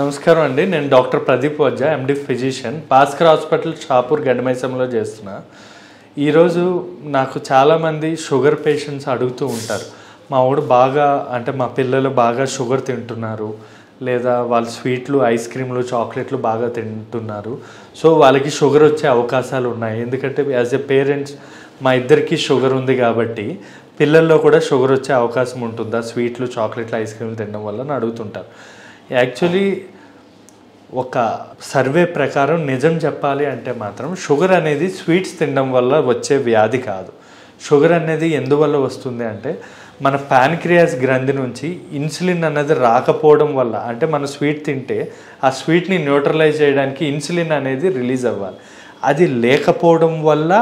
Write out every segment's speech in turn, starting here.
నమస్కారం అండి. నేను doctor Pradeep Vajja, MD physician, Bhaskar hospital Shapur గడ్డమైసంలో చేస్తున్నా. ఈరోజు నాకు చాలామంది షుగర్ పేషెంట్స్ అడుగుతూ ఉంటారు, మా వాడు బాగా మా పిల్లలు బాగా షుగర్ తింటున్నారు, లేదా వాళ్ళు స్వీట్లు, ఐస్ క్రీమ్లు, చాక్లెట్లు బాగా తింటున్నారు. సో వాళ్ళకి షుగర్ వచ్చే అవకాశాలు ఉన్నాయి. ఎందుకంటే యాజ్ ఎ పేరెంట్స్ మా ఇద్దరికి షుగర్ ఉంది కాబట్టి పిల్లల్లో కూడా షుగర్ వచ్చే అవకాశం ఉంటుందా స్వీట్లు, చాక్లెట్లు, ఐస్ క్రీమ్లు తినడం వల్ల అని అడుగుతుంటారు. యాక్చువల్లీ ఒక సర్వే ప్రకారం నిజం చెప్పాలి అంటే మాత్రం షుగర్ అనేది స్వీట్స్ తినడం వల్ల వచ్చే వ్యాధి కాదు. షుగర్ అనేది ఎందువల్ల వస్తుంది అంటే మన ప్యాన్క్రియాస్ గ్రంథి నుంచి ఇన్సులిన్ అనేది రాకపోవడం వల్ల, అంటే మన స్వీట్ తింటే ఆ స్వీట్ని న్యూట్రలైజ్ చేయడానికి ఇన్సులిన్ అనేది రిలీజ్ అవ్వాలి. అది లేకపోవడం వల్ల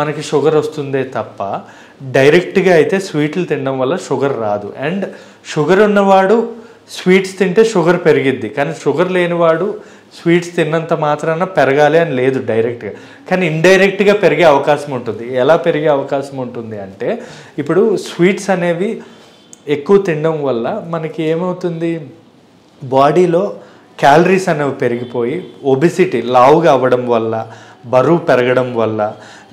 మనకి షుగర్ వస్తుందే తప్ప డైరెక్ట్గా అయితే స్వీట్లు తినడం వల్ల షుగర్ రాదు. అండ్ షుగర్ ఉన్నవాడు స్వీట్స్ తింటే షుగర్ పెరిగిద్ది, కానీ షుగర్ లేనివాడు స్వీట్స్ తిన్నంత మాత్రాన పెరగాలి అని లేదు డైరెక్ట్గా, కానీ ఇండైరెక్ట్గా పెరిగే అవకాశం ఉంటుంది. ఎలా పెరిగే అవకాశం ఉంటుంది అంటే ఇప్పుడు స్వీట్స్ అనేవి ఎక్కువ తినడం వల్ల మనకి ఏమవుతుంది, బాడీలో క్యాలరీస్ అనేవి పెరిగిపోయి ఒబిసిటీ, లావుగా అవ్వడం వల్ల, బరువు పెరగడం వల్ల,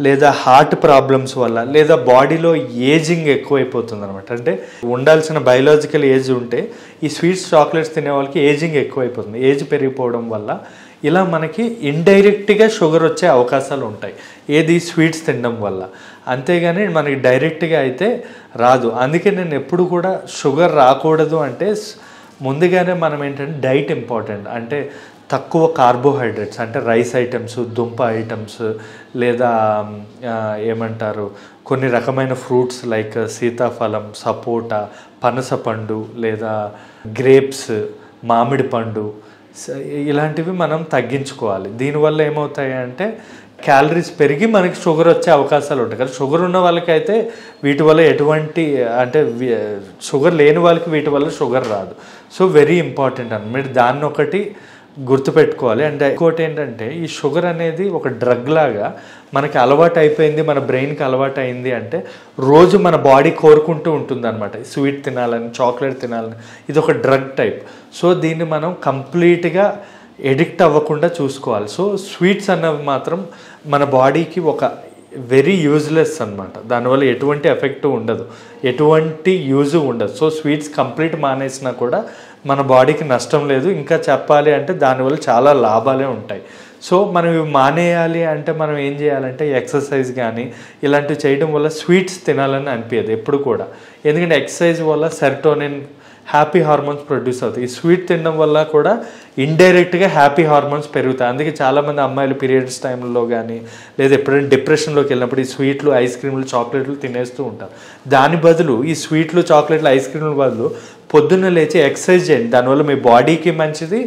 లేదా హార్ట్ ప్రాబ్లమ్స్ వల్ల, లేదా బాడీలో ఏజింగ్ ఎక్కువైపోతుంది అనమాట. అంటే ఉండాల్సిన బయలాజికల్ ఏజ్ ఉంటే ఈ స్వీట్స్, చాక్లెట్స్ తినే వాళ్ళకి ఏజింగ్ ఎక్కువైపోతుంది. ఏజ్ పెరిగిపోవడం వల్ల ఇలా మనకి ఇండైరెక్ట్గా షుగర్ వచ్చే అవకాశాలు ఉంటాయి, ఏది స్వీట్స్ తినడం వల్ల. అంతేగాని మనకి డైరెక్ట్గా అయితే రాదు. అందుకే నేను ఎప్పుడు కూడా షుగర్ రాకూడదు అంటే ముందుగానే మనం ఏంటంటే డైట్ ఇంపార్టెంట్. అంటే తక్కువ కార్బోహైడ్రేట్స్, అంటే రైస్ ఐటమ్స్, దుంప ఐటమ్స్, లేదా కొన్ని రకమైన ఫ్రూట్స్ లైక్ సీతాఫలం, సపోటా, పనసపండు, లేదా గ్రేప్స్, మామిడి పండు, ఇలాంటివి మనం తగ్గించుకోవాలి. దీనివల్ల ఏమవుతాయి అంటే క్యాలరీస్ పెరిగి మనకి షుగర్ వచ్చే అవకాశాలు ఉంటాయి. కానీ షుగర్ ఉన్న వాళ్ళకైతే వీటి వల్ల ఎటువంటి, అంటే షుగర్ లేని వాళ్ళకి వీటి వల్ల షుగర్ రాదు. సో వెరీ ఇంపార్టెంట్ అని మీరు దాన్ని ఒకటి గుర్తుపెట్టుకోవాలి. అండ్ ఇంకోటి ఏంటంటే ఈ షుగర్ అనేది ఒక డ్రగ్ లాగా మనకి అలవాటు అయిపోయింది, మన బ్రెయిన్కి అలవాటు అయింది. అంటే రోజు మన బాడీ కోరుకుంటూ ఉంటుంది అనమాట, స్వీట్ తినాలని, చాక్లెట్ తినాలని. ఇది ఒక డ్రగ్ టైప్. సో దీన్ని మనం కంప్లీట్గా ఎడిక్ట్ అవ్వకుండా చూసుకోవాలి. సో స్వీట్స్ అన్నవి మాత్రం మన బాడీకి ఒక వెరీ యూజ్లెస్ అనమాట. దానివల్ల ఎటువంటి ఎఫెక్ట్ ఉండదు, ఎటువంటి యూజ్ ఉండదు. సో స్వీట్స్ కంప్లీట్ మానేసినా కూడా మన బాడీకి నష్టం లేదు. ఇంకా చెప్పాలి అంటే దానివల్ల చాలా లాభాలే ఉంటాయి. సో మనం ఇవి మానేయాలి అంటే మనం ఏం చేయాలంటే ఎక్సర్సైజ్ కానీ ఇలాంటివి చేయడం వల్ల స్వీట్స్ తినాలని అనిపించదు ఎప్పుడు కూడా. ఎందుకంటే ఎక్సర్సైజ్ వల్ల సెరటోనిన్, హ్యాపీ హార్మోన్స్ ప్రొడ్యూస్ అవుతాయి. ఈ స్వీట్ తినడం వల్ల కూడా ఇండైరెక్ట్గా హ్యాపీ హార్మోన్స్ పెరుగుతాయి. అందుకే చాలామంది అమ్మాయిలు పీరియడ్స్ టైంలో కానీ, లేదా ఎప్పుడైనా డిప్రెషన్లోకి వెళ్ళినప్పుడు ఈ స్వీట్లు, ఐస్ క్రీమ్లు, చాక్లెట్లు తినేస్తూ ఉంటారు. దాని బదులు ఈ స్వీట్లు, చాక్లెట్లు, ఐస్ క్రీమ్ల బదులు పొద్దున్న లేచి ఎక్సర్సైజ్ చేయండి. దానివల్ల మీ బాడీకి మంచిది,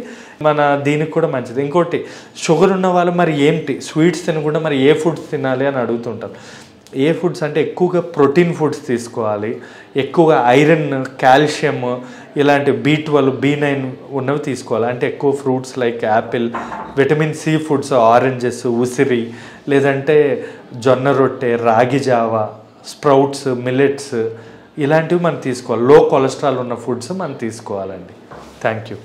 మన దీనికి కూడా మంచిది. ఇంకోటి, షుగర్ ఉన్న వాళ్ళు మరి ఏంటి స్వీట్స్ తినకుండా మరి ఏ ఫుడ్స్ తినాలి అని అడుగుతుంటారు. ఏ ఫుడ్స్ అంటే ఎక్కువగా ప్రోటీన్ ఫుడ్స్ తీసుకోవాలి, ఎక్కువగా ఐరన్, కాల్షియం, ఇలాంటి B12, B9 ఉన్నవి తీసుకోవాలి. అంటే ఎక్కువ fruits like apple, vitamin C foods, oranges, ఉసిరి, లేదంటే జొన్న రొట్టె, రాగి జావా, స్ప్రౌట్స్, మిల్లెట్స్, ఇలాంటివి మనం తీసుకోవాలి. లో కొలెస్ట్రాల్ ఉన్న ఫుడ్స్ మనం తీసుకోవాలండి. Thank you.